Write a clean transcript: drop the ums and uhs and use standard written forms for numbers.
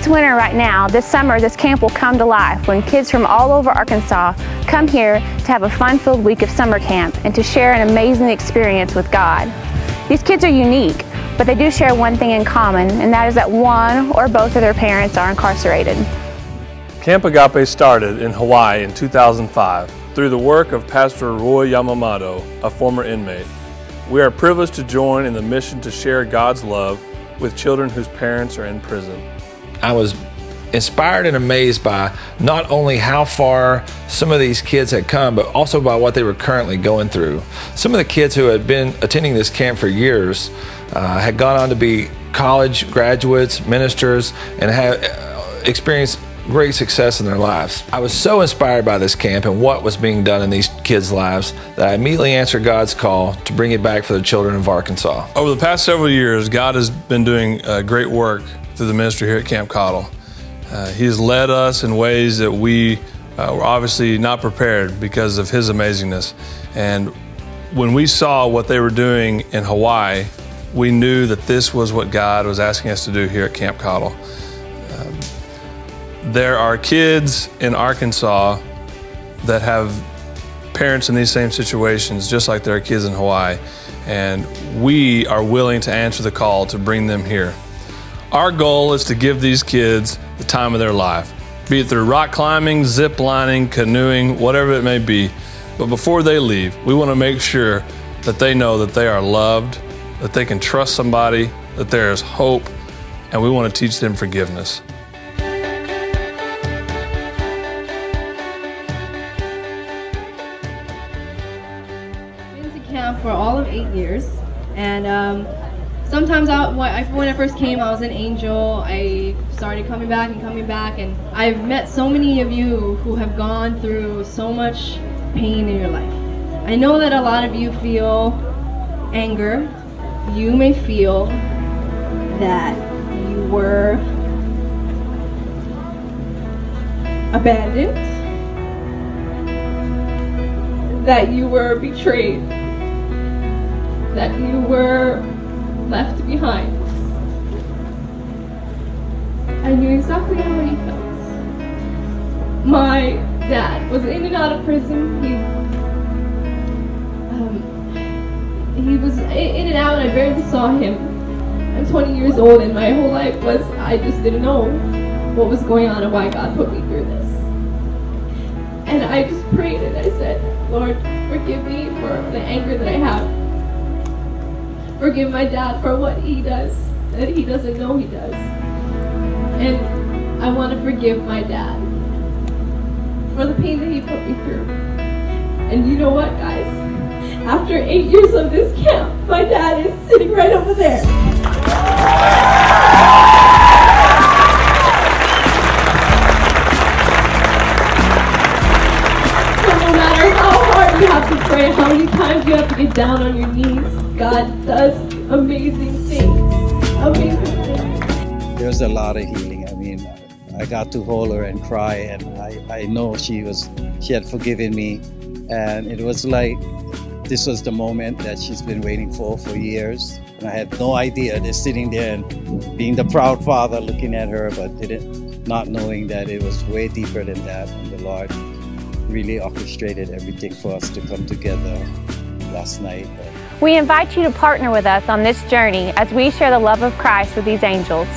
it's winter right now, this summer this camp will come to life when kids from all over Arkansas come here to have a fun-filled week of summer camp and to share an amazing experience with God. These kids are unique, but they do share one thing in common, and that is that one or both of their parents are incarcerated. Camp Agape started in Hawaii in 2005 through the work of Pastor Roy Yamamoto, a former inmate. We are privileged to join in the mission to share God's love with children whose parents are in prison. I was inspired and amazed by not only how far some of these kids had come, but also by what they were currently going through. Some of the kids who had been attending this camp for years had gone on to be college graduates, ministers, and had experienced great success in their lives. I was so inspired by this camp and what was being done in these kids' lives that I immediately answered God's call to bring it back for the children of Arkansas. Over the past several years, God has been doing great work through the ministry here at Camp Caudle. He has led us in ways that we were obviously not prepared because of His amazingness. And when we saw what they were doing in Hawaii, we knew that this was what God was asking us to do here at Camp Caudle. There are kids in Arkansas that have parents in these same situations, just like there are kids in Hawaii, and we are willing to answer the call to bring them here. Our goal is to give these kids the time of their life, be it through rock climbing, zip lining, canoeing, whatever it may be. But before they leave, we want to make sure that they know that they are loved, that they can trust somebody, that there is hope, and we want to teach them forgiveness. Camp for all of 8 years, and sometimes when I first came, I was an angel. I started coming back, and I've met so many of you who have gone through so much pain in your life. I know that a lot of you feel anger. You may feel that you were abandoned, that you were betrayed, that you were left behind. I knew exactly how you felt. My dad was in and out of prison. He was in and out, and I barely saw him. I'm 20 years old, and my whole life was, I just didn't know what was going on and why God put me through this. And I just prayed and I said, Lord, forgive me for the anger that I have. Forgive my dad for what he does that he doesn't know he does. And I want to forgive my dad for the pain that he put me through. And you know what, guys? After 8 years of this camp, my dad is sitting right over there. So no matter how hard you have to pray, how many times you have to get down on your knees, God does amazing things. Amazing things. There's a lot of healing. I mean, I got to hold her and cry, and I know she had forgiven me, and it was like this was the moment that she's been waiting for years. And I had no idea, just sitting there and being the proud father looking at her, but not knowing that it was way deeper than that. And the Lord really orchestrated everything for us to come together last night. We invite you to partner with us on this journey as we share the love of Christ with these angels.